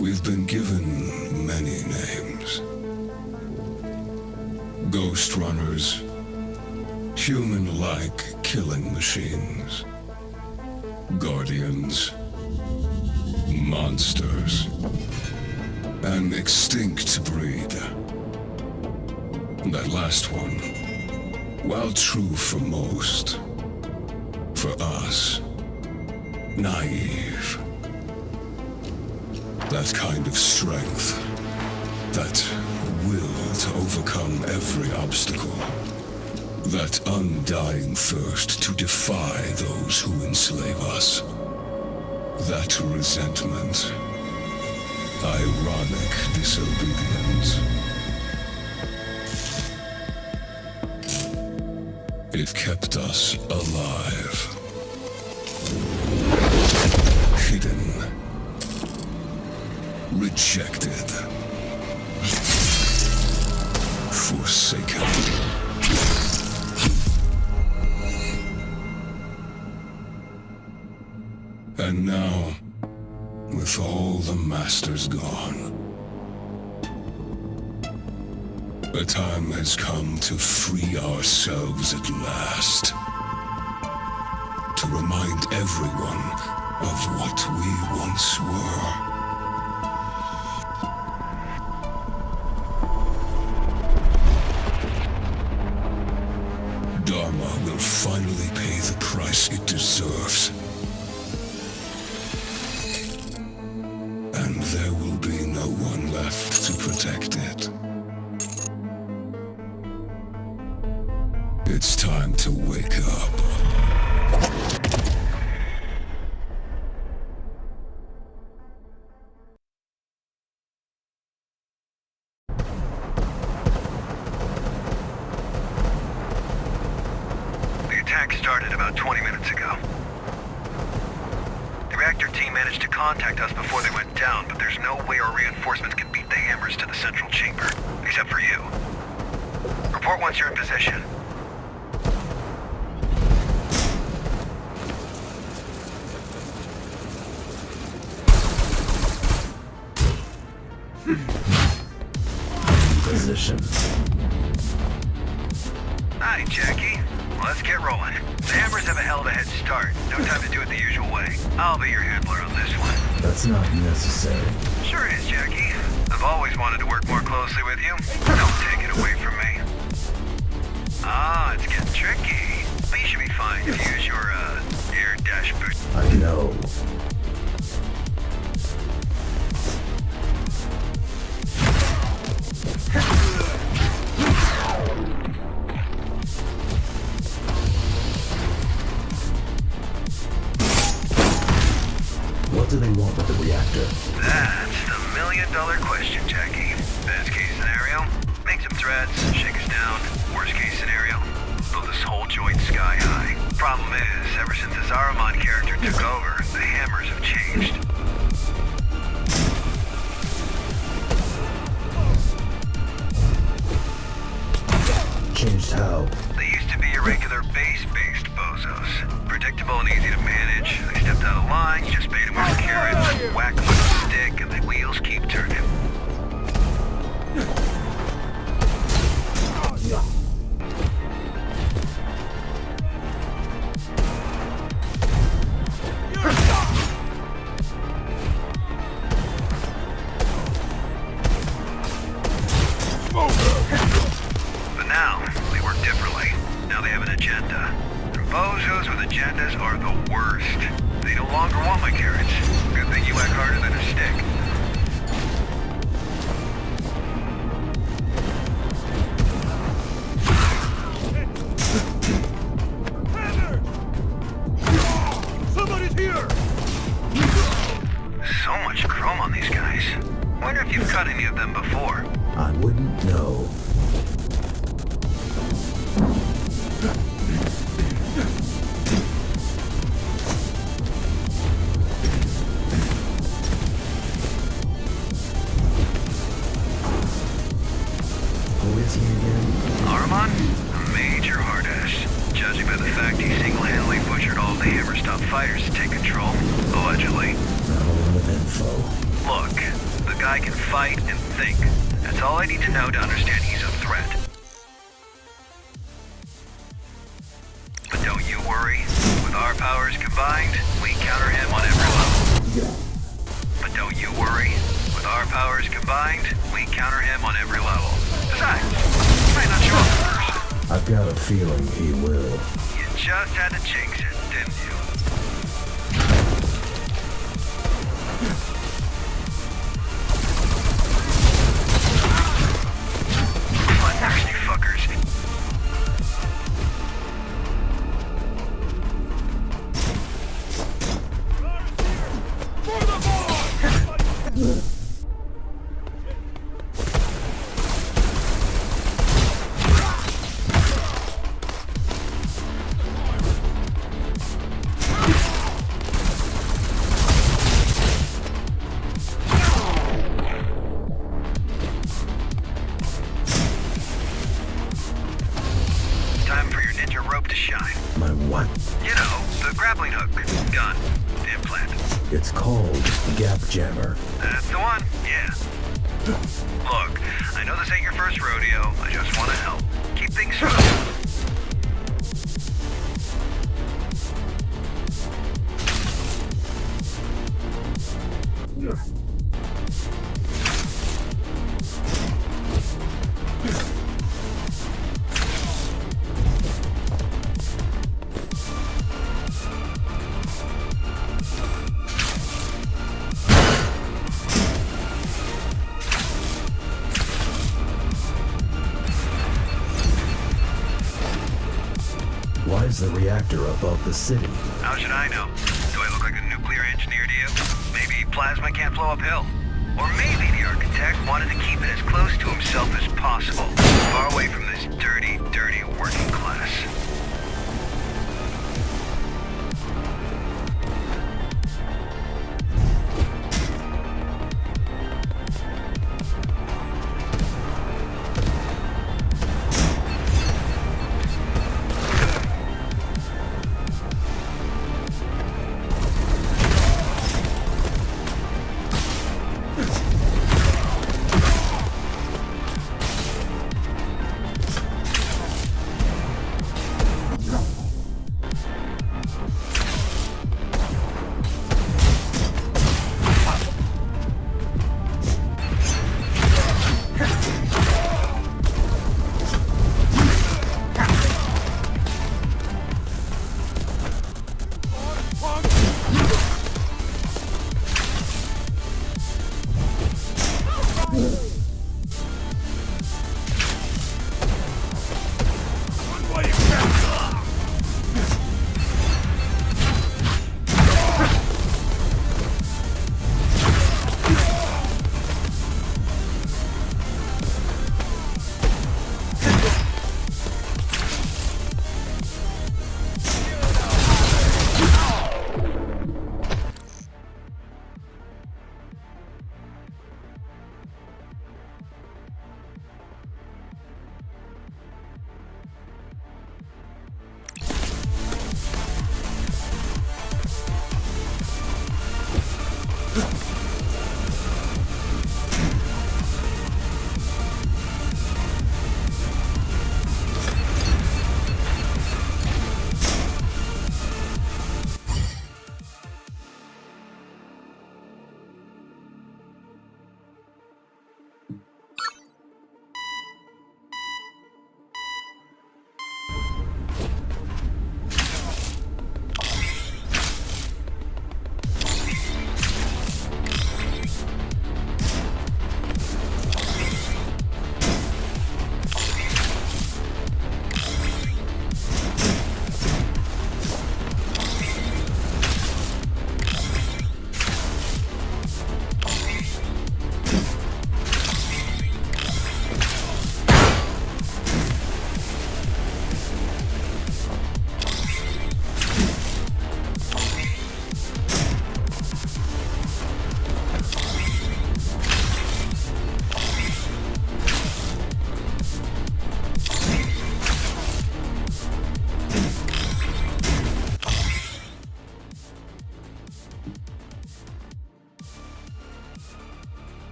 We've been given many names. Ghostrunners, human-like killing machines. Guardians, monsters, an extinct breed. That last one, while true for most, for us, naive. That kind of strength, that will to overcome every obstacle, that undying thirst to defy those who enslave us, that resentment, ironic disobedience. It kept us alive. Hidden. Rejected. Forsaken. And now, with all the masters gone, the time has come to free ourselves at last. To remind everyone of what we once were. Dharma will finally pay the price it deserves. And there will be no one left to protect it. It's time to wake up. The attack started about 20 minutes ago. The reactor team managed to contact us before they went down, but there's no way our reinforcements can beat the hammers to the central chamber, except for you. Report once you're in position. Position. Hi, Jackie. Let's get rolling. The hammers have a hell of a head start. No time to do it the usual way. I'll be your handler on this one. That's not necessary. Sure it is, Jackie. I've always wanted to work more closely with you. Don't take it away from me. Ah, it's getting tricky. But you should be fine if you use your, air dash boost. I know. What do they want with the reactor? That's the million-dollar question, Jackie. Best case scenario, make some threats, shake us down. Worst case scenario, blow this whole joint sky high. Problem is, ever since this Ahriman character took over, the hammers have changed. Changed how? They used to be irregular base-based bozos. Predictable and easy to manage. They stepped out of line, you just paid them with carrots, whack them with a stick, and the wheels keep turning. But now, they work differently. Now they have an agenda. Bozos with agendas are the worst. They no longer want my carrots. Good thing you whack harder than a stick. Somebody's here! So much chrome on these guys. Wonder if you've cut any of them before. I wouldn't know. Who is he again? Ahriman? A major hard-ass. Judging by the fact he single-handedly butchered all of the Hammer-stop fighters to take control, allegedly. Not all with info. Look, guy can fight and think. That's all I need to know to understand he's a threat. But don't you worry. With our powers combined, we counter him on every level. But don't you worry. With our powers combined, we counter him on every level. Besides, he might not show up in person. I've got a feeling he will. You just had to jinx it, didn't you? Bloodthirsty fuckers. For the ball! Time for your ninja rope to shine. My what? You know, the grappling hook, gun, implant. It's called Gap Jammer. That's the one, yeah. Look, I know this ain't your first rodeo. I just want to help. Keep things smooth. Why is the reactor above the city? How should I know? Do I look like a nuclear engineer to you? Maybe plasma can't flow uphill. Or maybe the architect wanted to keep it as close to himself as possible, far away from this dirty, dirty working class.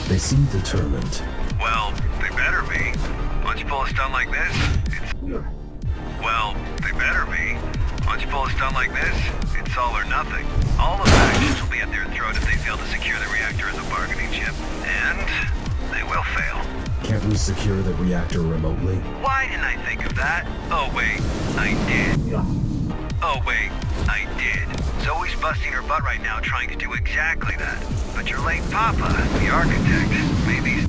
They seem determined. Well, they better be. Once you pull a stunt like this, Well, they better be. Once you pull a stunt like this, it's all or nothing. All the factions will be at their throat if they fail to secure the reactor as a bargaining chip. And they will fail. Can't we secure the reactor remotely? Why didn't I think of that? Oh wait, I did. Oh wait, I did. Zoe's busting her butt right now trying to do exactly that. But your late papa, the architect, made these...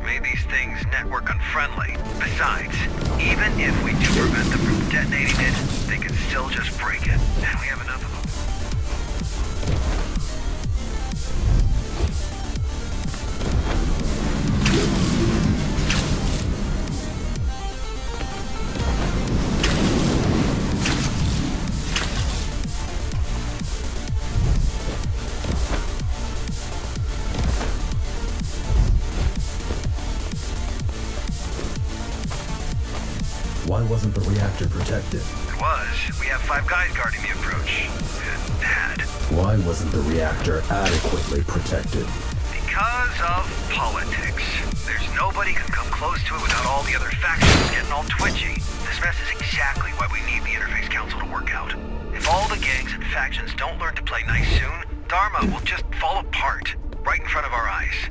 made these things network unfriendly. Besides, even if we do prevent them from detonating it, they can still just break it. And we have enough of them. Why wasn't the reactor protected? It was. We have 5 guys guarding the approach. It had. Why wasn't the reactor adequately protected? Because of politics. There's nobody can come close to it without all the other factions getting all twitchy. This mess is exactly why we need the Interface Council to work out. If all the gangs and factions don't learn to play nice soon, Dharma will just fall apart, right in front of our eyes.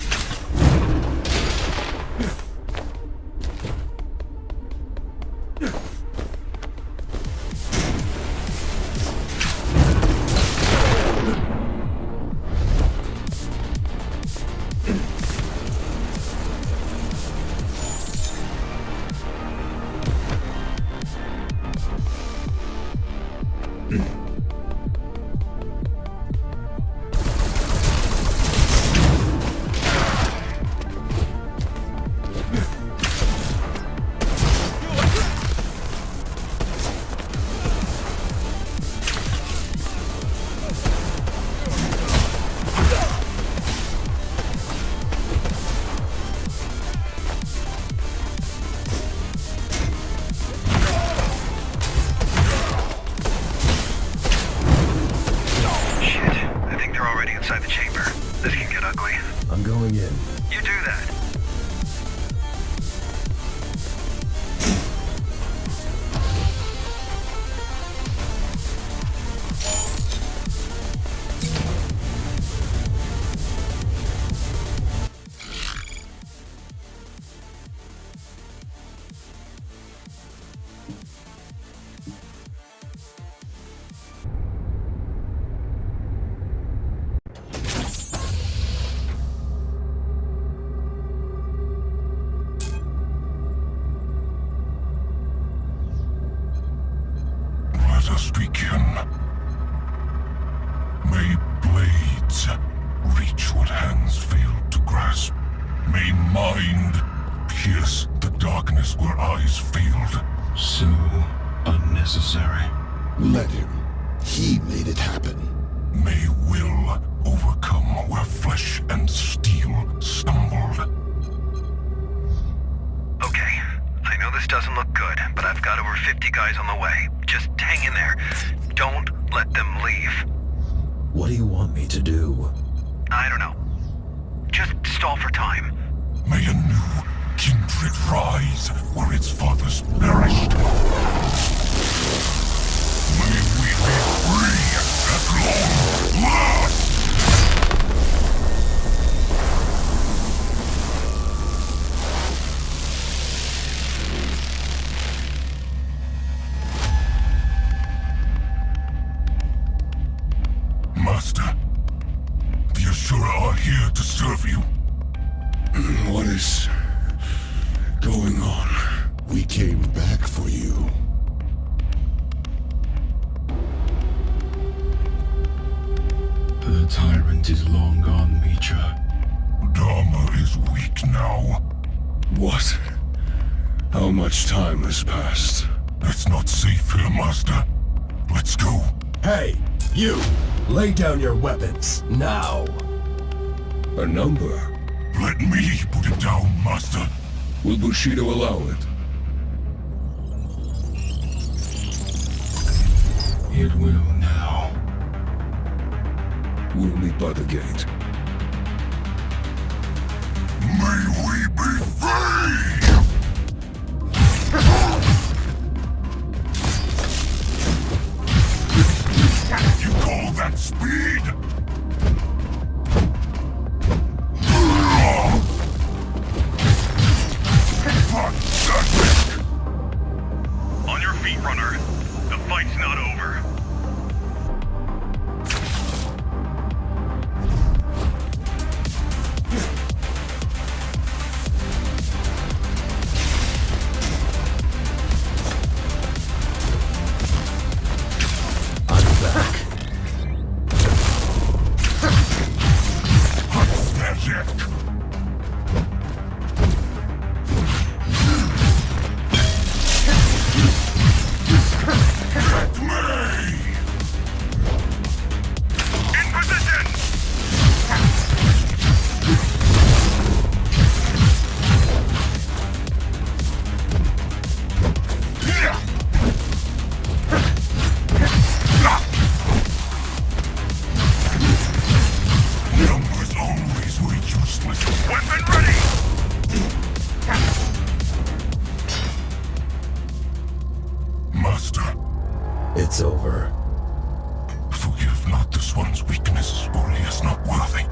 Let him. He made it happen. May will overcome where flesh and steel stumbled. Okay, I know this doesn't look good, but I've got over 50 guys on the way. Just hang in there. Don't let them leave. What do you want me to do? I don't know. Just stall for time. May a new kindred rise where its fathers perished. May we be free at long last! Master, the Asura are here to serve you. What is going on? We came back for you. The tyrant is long gone, Mitra. Dharma is weak now. What? How much time has passed? It's not safe here, Master. Let's go. Hey, you! Lay down your weapons, now! A number? Let me put it down, Master. Will Bushido allow it? It will now. We'll meet by the gate. May we be free! You call that speed? On your feet, runner. The fight's not over. It's over. Forgive not this one's weakness, for he is not worthy.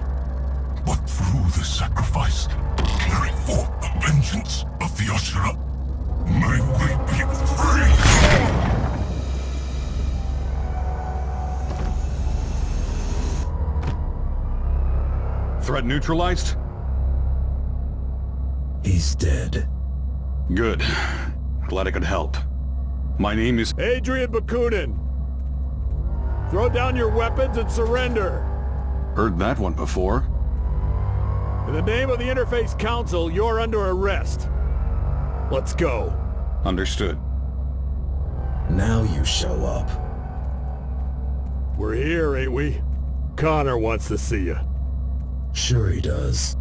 But through this sacrifice, carry forth the vengeance of the Ashura. May we be free! Threat neutralized? He's dead. Good. Glad I could help. My name is... Adrian Bakunin! Throw down your weapons and surrender! Heard that one before. In the name of the Interface Council, you're under arrest. Let's go. Understood. Now you show up. We're here, ain't we? Connor wants to see you. Sure he does.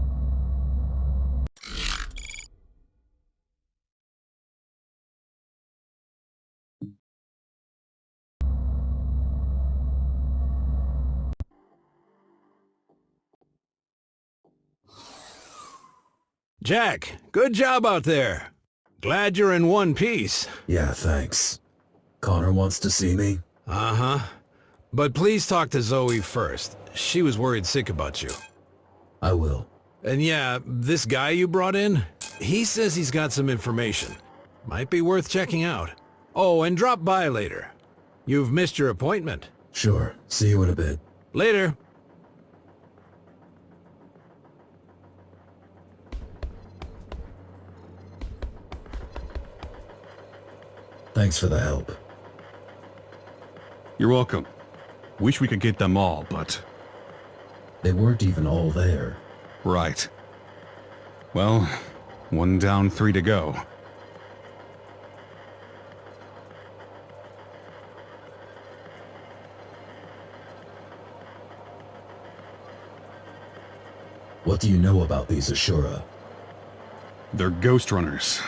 Jack, good job out there. Glad you're in one piece. Yeah, thanks. Connor wants to see me? Uh-huh. But please talk to Zoe first. She was worried sick about you. I will. And yeah, this guy you brought in, he says he's got some information. Might be worth checking out. Oh, and drop by later. You've missed your appointment. Sure. See you in a bit. Later. Thanks for the help. You're welcome. Wish we could get them all, but... They weren't even all there. Right. Well, 1 down, 3 to go. What do you know about these Ashura? They're Ghostrunners.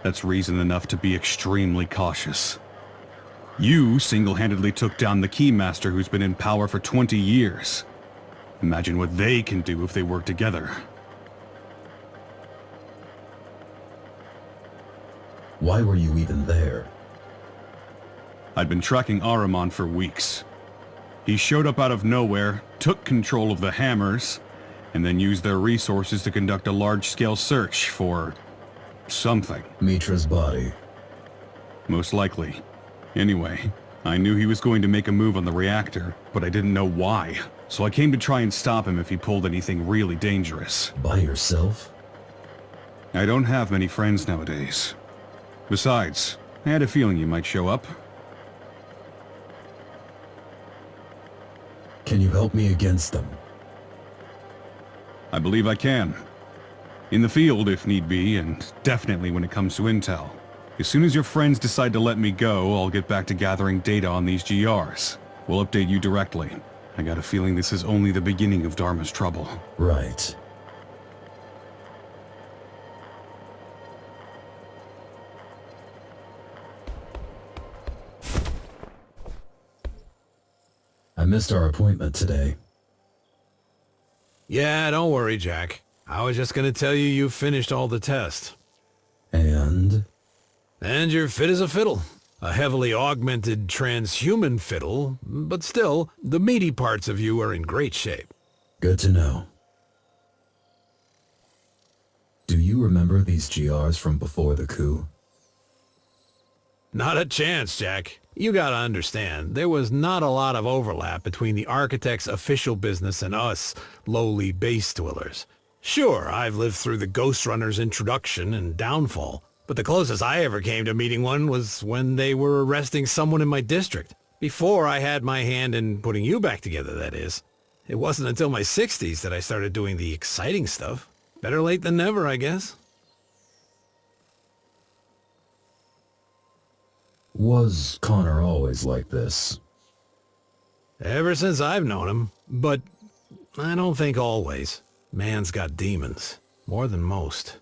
That's reason enough to be extremely cautious. You single-handedly took down the Keymaster who's been in power for 20 years. Imagine what they can do if they work together. Why were you even there? I'd been tracking Ahriman for weeks. He showed up out of nowhere, took control of the Hammers, and then used their resources to conduct a large-scale search for... something. Mitra's body. Most likely. Anyway, I knew he was going to make a move on the reactor, but I didn't know why. So I came to try and stop him if he pulled anything really dangerous. By yourself? I don't have many friends nowadays. Besides, I had a feeling you might show up. Can you help me against them? I believe I can. In the field, if need be, and definitely when it comes to intel. As soon as your friends decide to let me go, I'll get back to gathering data on these GRs. We'll update you directly. I got a feeling this is only the beginning of Dharma's trouble. Right. I missed our appointment today. Yeah, don't worry, Jack. I was just gonna tell you you've finished all the tests. And? And you're fit as a fiddle. A heavily augmented transhuman fiddle, but still, the meaty parts of you are in great shape. Good to know. Do you remember these GRs from before the coup? Not a chance, Jack. You gotta understand, there was not a lot of overlap between the architect's official business and us, lowly base dwellers. Sure, I've lived through the Ghostrunner's introduction and downfall, but the closest I ever came to meeting one was when they were arresting someone in my district. Before I had my hand in putting you back together, that is. It wasn't until my 60s that I started doing the exciting stuff. Better late than never, I guess. Was Connor always like this? Ever since I've known him, but I don't think always. Man's got demons. More than most.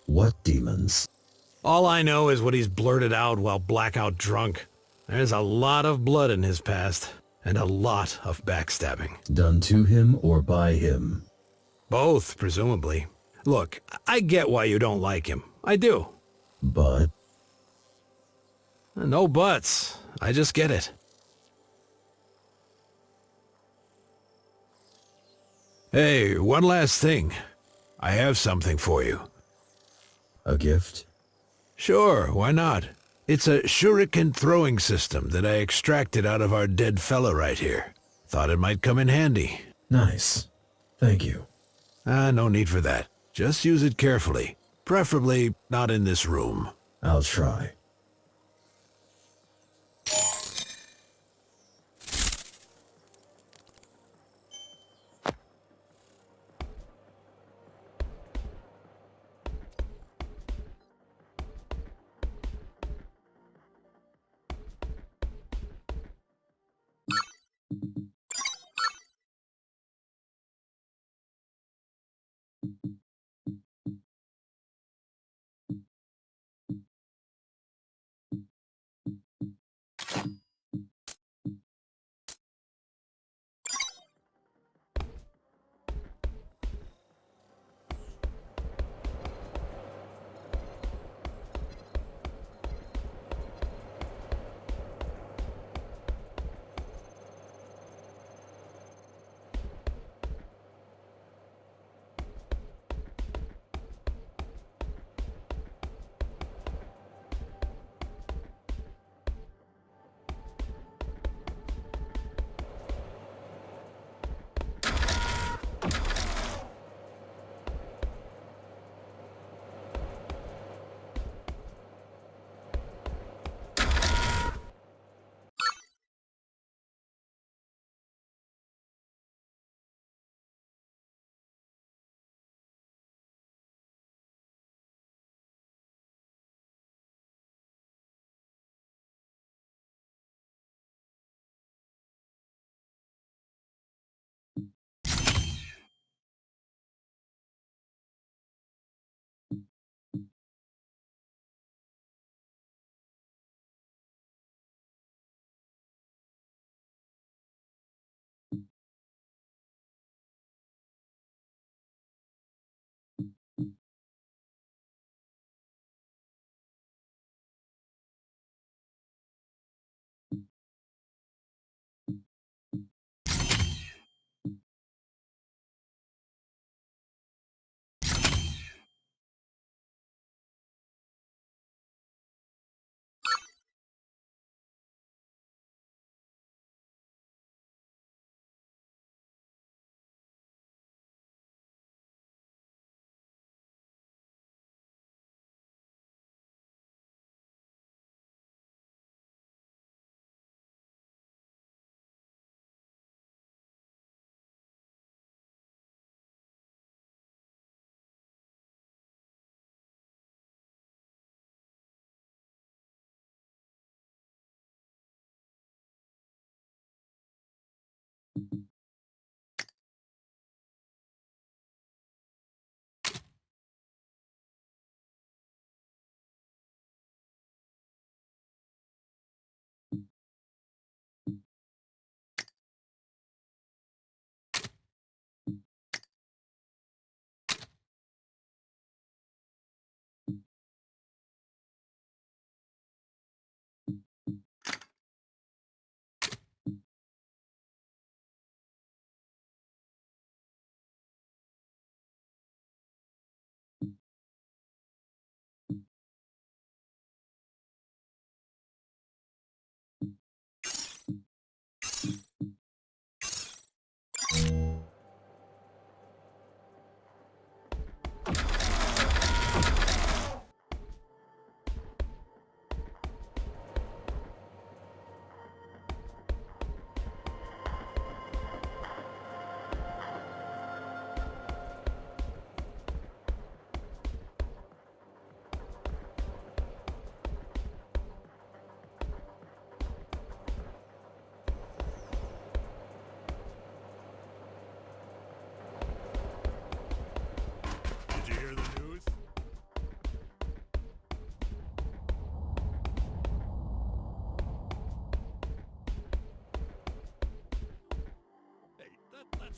What demons? All I know is what he's blurted out while blackout drunk. There's a lot of blood in his past, and a lot of backstabbing. Done to him or by him? Both, presumably. Look, I get why you don't like him. I do. But? No buts. I just get it. Hey, one last thing. I have something for you. A gift? Sure, why not? It's a shuriken throwing system that I extracted out of our dead fella right here. Thought it might come in handy. Nice. Thank you. No need for that. Just use it carefully. Preferably not in this room. I'll try.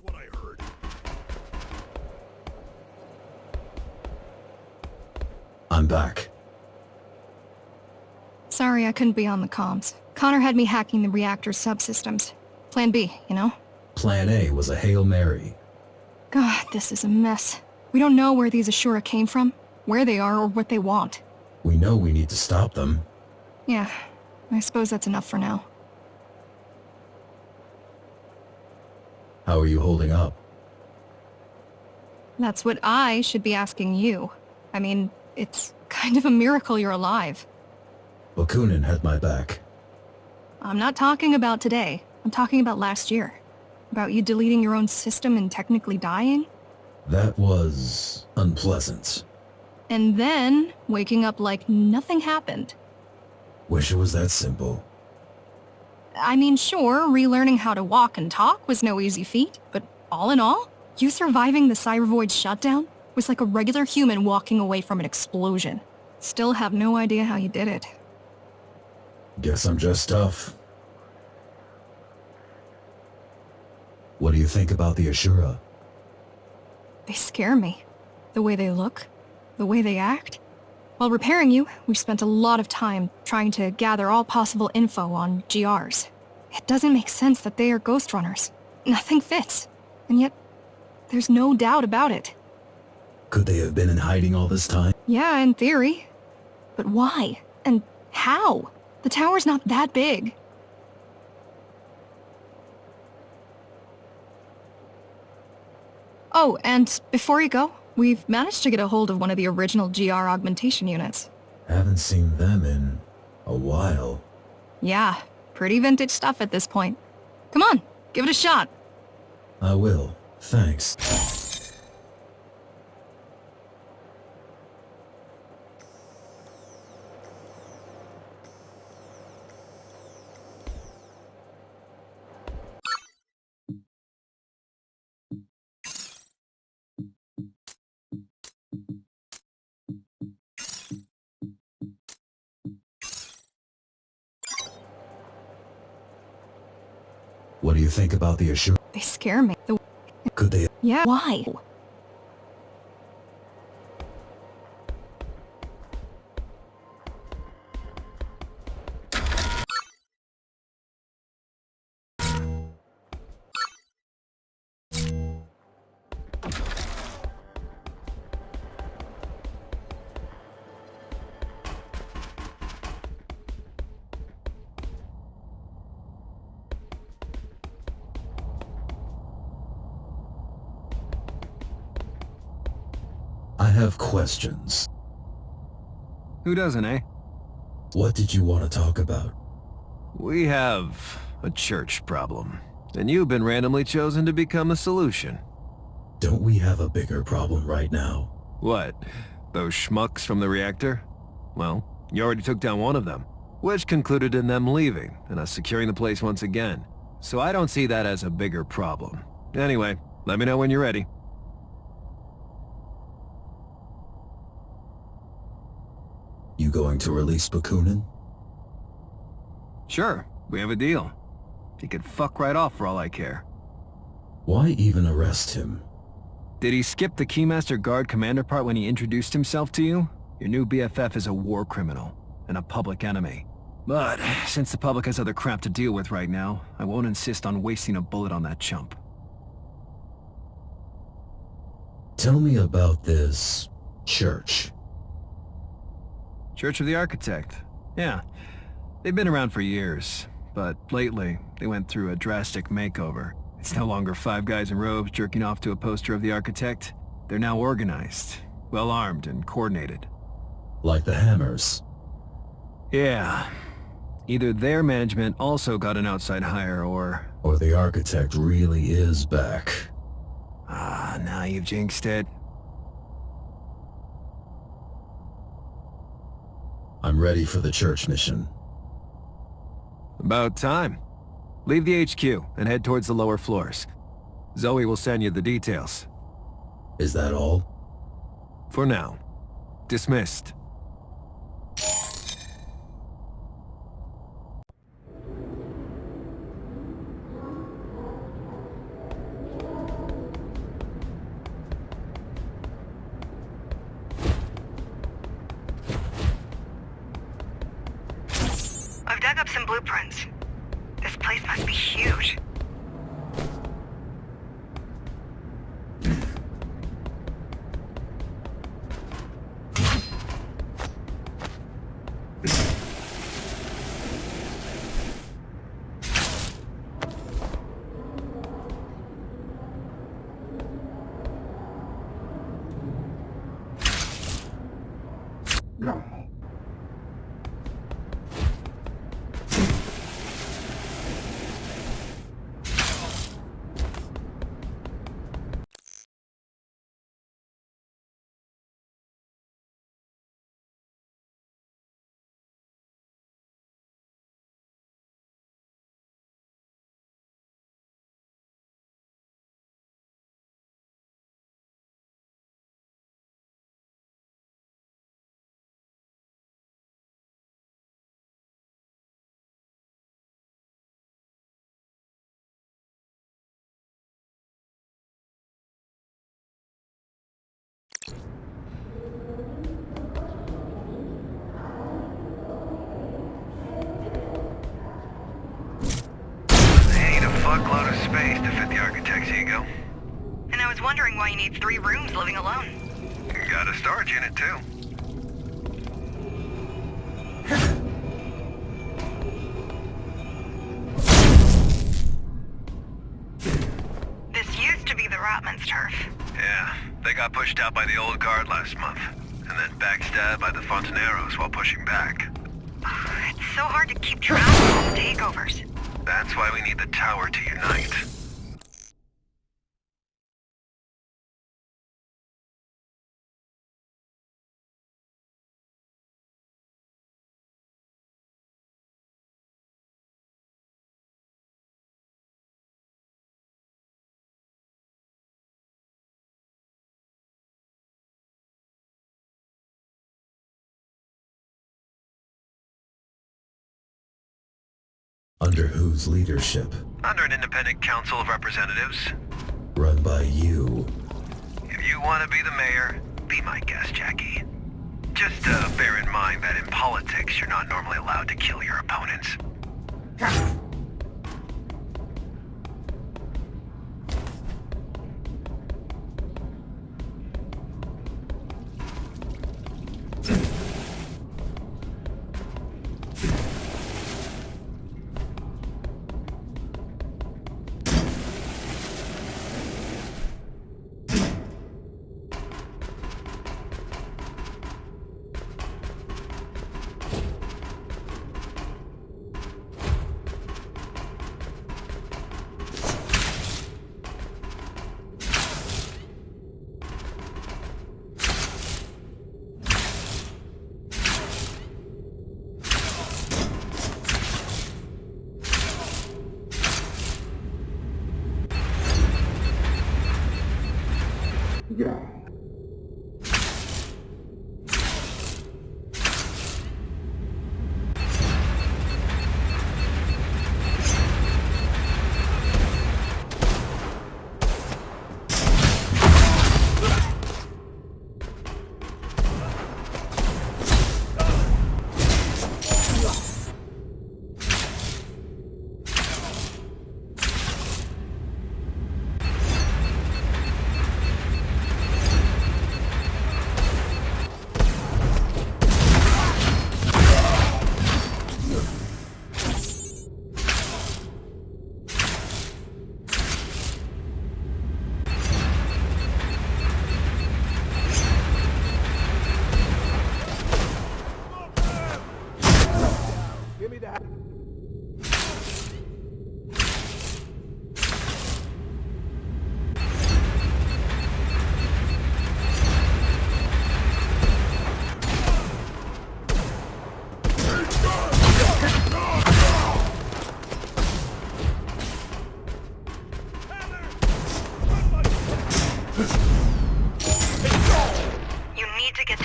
That's what I heard. I'm back. Sorry I couldn't be on the comms. Connor had me hacking the reactor's subsystems. Plan B, you know? Plan A was a Hail Mary. God, this is a mess. We don't know where these Ashura came from, where they are, or what they want. We know we need to stop them. Yeah, I suppose that's enough for now. How are you holding up? That's what I should be asking you. I mean, it's kind of a miracle you're alive. Bakunin had my back. I'm not talking about today. I'm talking about last year. About you deleting your own system and technically dying. That was unpleasant. And then, waking up like nothing happened. Wish it was that simple. I mean, sure, relearning how to walk and talk was no easy feat, but all in all, you surviving the Cybervoid shutdown was like a regular human walking away from an explosion. Still have no idea how you did it. Guess I'm just tough. What do you think about the Ashura? They scare me. The way they look, the way they act. While repairing you, we've spent a lot of time trying to gather all possible info on GRs. It doesn't make sense that they are Ghostrunners. Nothing fits. And yet, there's no doubt about it. Could they have been in hiding all this time? Yeah, in theory. But why? And how? The tower's not that big. Oh, and before you go, we've managed to get a hold of one of the original GR augmentation units. Haven't seen them in a while. Yeah, pretty vintage stuff at this point. Come on, give it a shot. I will. Thanks. What do you think about the Ashura? They scare me. Could they? Yeah, why? I have questions. Who doesn't, eh? What did you want to talk about? We have a church problem, and you've been randomly chosen to become the solution. Don't we have a bigger problem right now? What? Those schmucks from the reactor? Well, you already took down one of them, which concluded in them leaving and us securing the place once again. So I don't see that as a bigger problem. Anyway, let me know when you're ready. You going to release Bakunin? Sure, we have a deal. He could fuck right off for all I care. Why even arrest him? Did he skip the Keymaster Guard commander part when he introduced himself to you? Your new BFF is a war criminal and a public enemy. But since the public has other crap to deal with right now, I won't insist on wasting a bullet on that chump. Tell me about this church. Church of the Architect. Yeah, they've been around for years, but lately they went through a drastic makeover. It's no longer 5 guys in robes jerking off to a poster of the Architect. They're now organized, well-armed and coordinated. Like the Hammers. Yeah. Either their management also got an outside hire or the Architect really is back. Ah, now you've jinxed it. I'm ready for the church mission. About time. Leave the HQ and head towards the lower floors. Zoe will send you the details. Is that all? For now. Dismissed. up some blueprints. This place must be huge. Fuckload of space to fit the architect's ego. And I was wondering why you need 3 rooms living alone. Got a storage unit, too. This used to be the Rotman's turf. Yeah, they got pushed out by the old guard last month, and then backstabbed by the Fontaneros while pushing back. It's so hard to keep track of all the takeovers. That's why we need the tower to unite. Under whose leadership? Under an independent council of representatives. Run by you. If you want to be the mayor, be my guest, Jackie. Just bear in mind that in politics, you're not normally allowed to kill your opponents.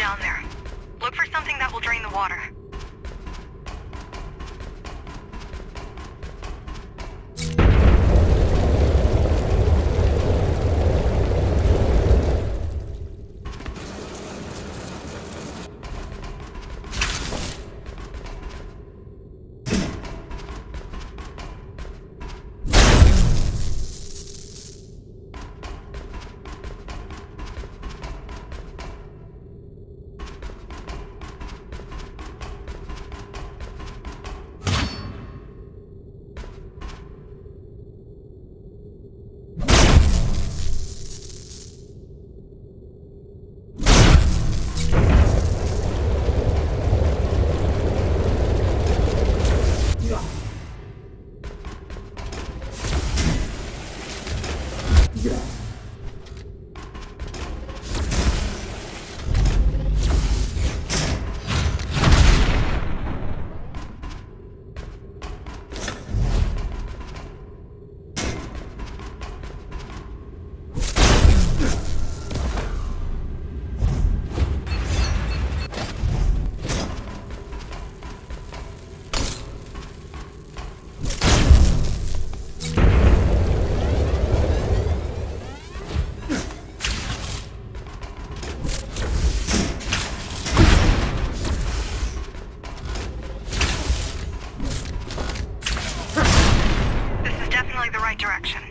down there. Look for something that will drain the water. Direction.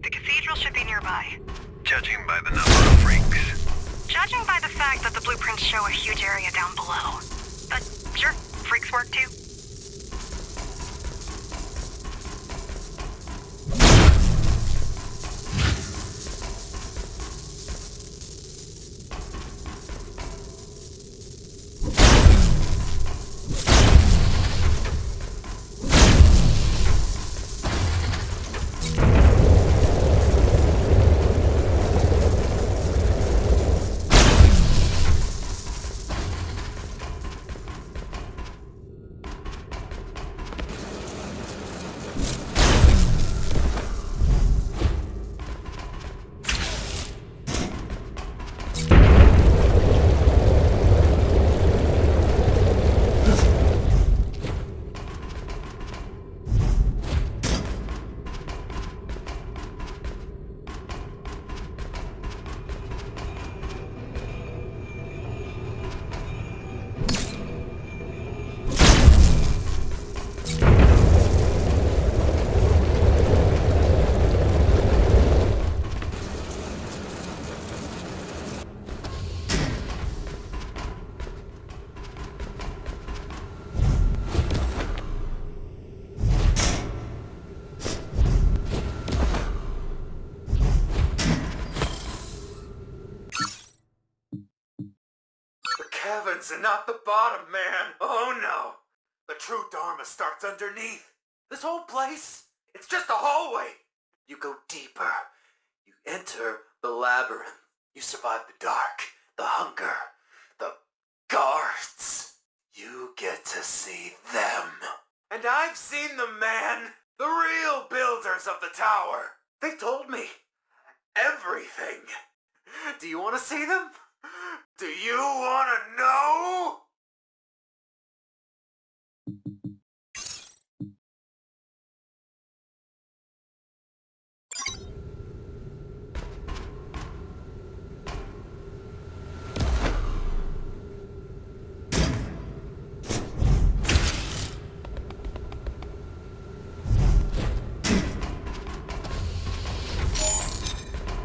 The cathedral should be nearby. Judging by the number of freaks. Judging by the fact that the blueprints show a huge area down below. But sure, freaks work too. Heavens and not the bottom, man! Oh no! The true Dharma starts underneath. This whole place, it's just a hallway. You go deeper. You enter the labyrinth. You survive the dark, the hunger, the guards. You get to see them. And I've seen them, man! The real builders of the tower. They told me everything. Do you want to see them? Do you want to know?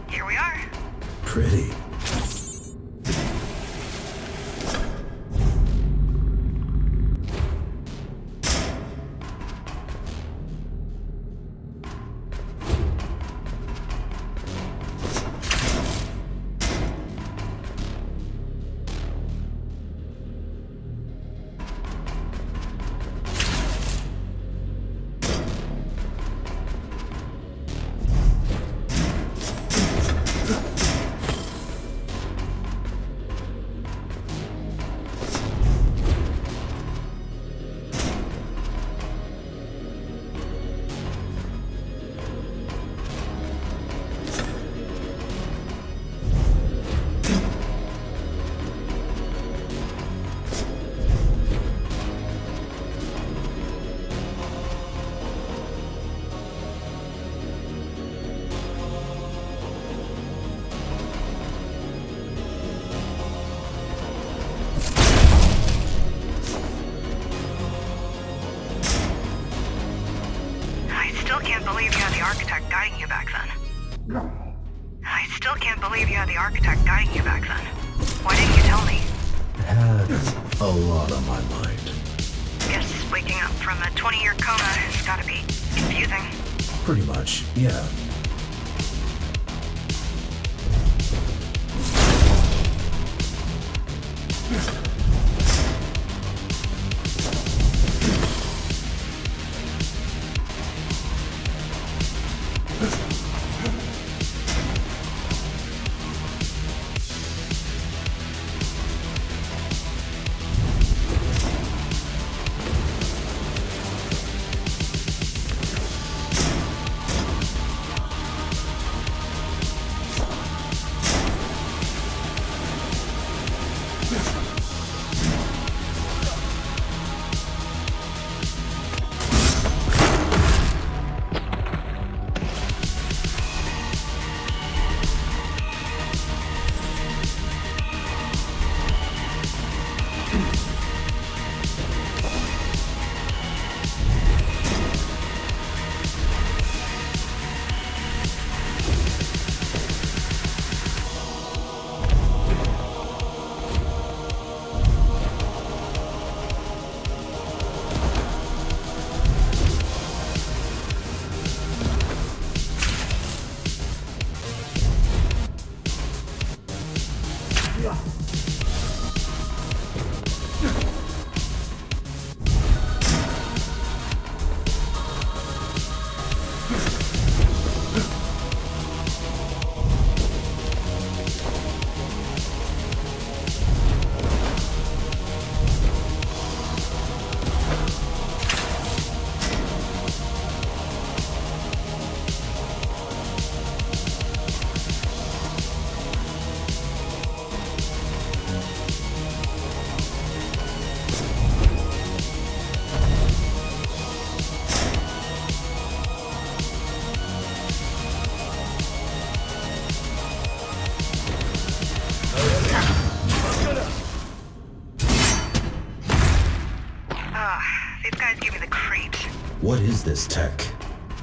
Here we are. Pretty. believe you had the architect guiding you back then. I still can't believe you had the architect guiding you back then. Why didn't you tell me? Had a lot on my mind. Guess waking up from a 20-year coma has gotta be confusing. Pretty much, yeah. this tech?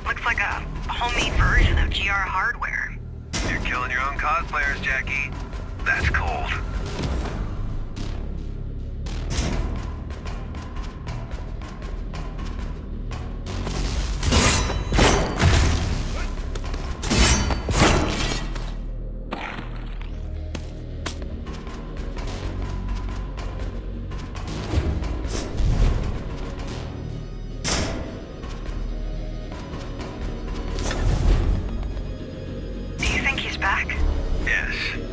Looks like a homemade version of GR hardware. You're killing your own cosplayers, Jackie. That's cold.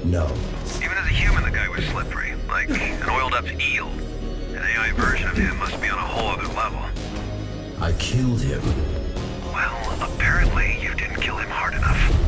No. Even as a human, the guy was slippery, like an oiled-up eel. An AI version of him must be on a whole other level. I killed him. Well, apparently you didn't kill him hard enough.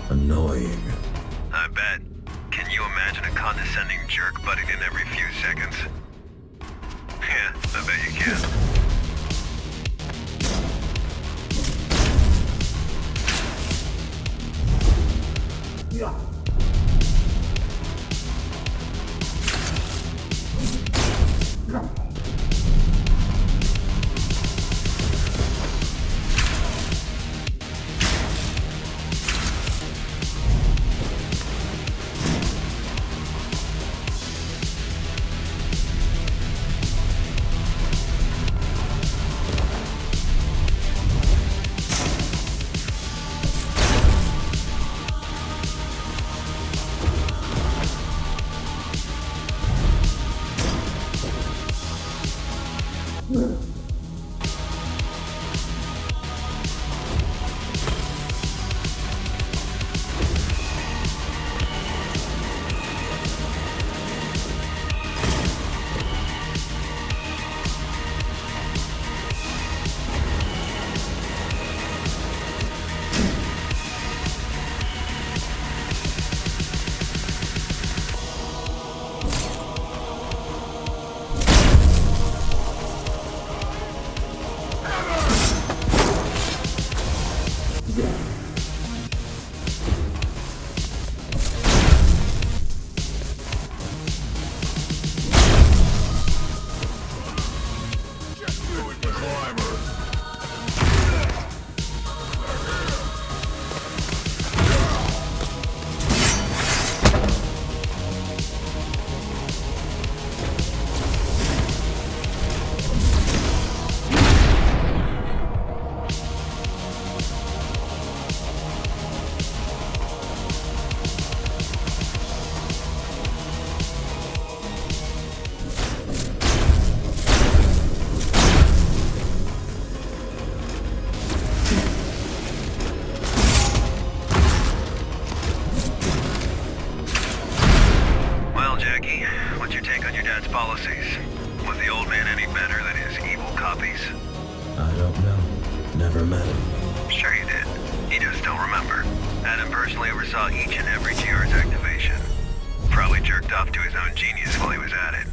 Annoying. I bet. Can you imagine a condescending jerk butting in every few seconds? Yeah, I bet you can. Yeah. Adam personally oversaw each and every GR's activation. Probably jerked off to his own genius while he was at it.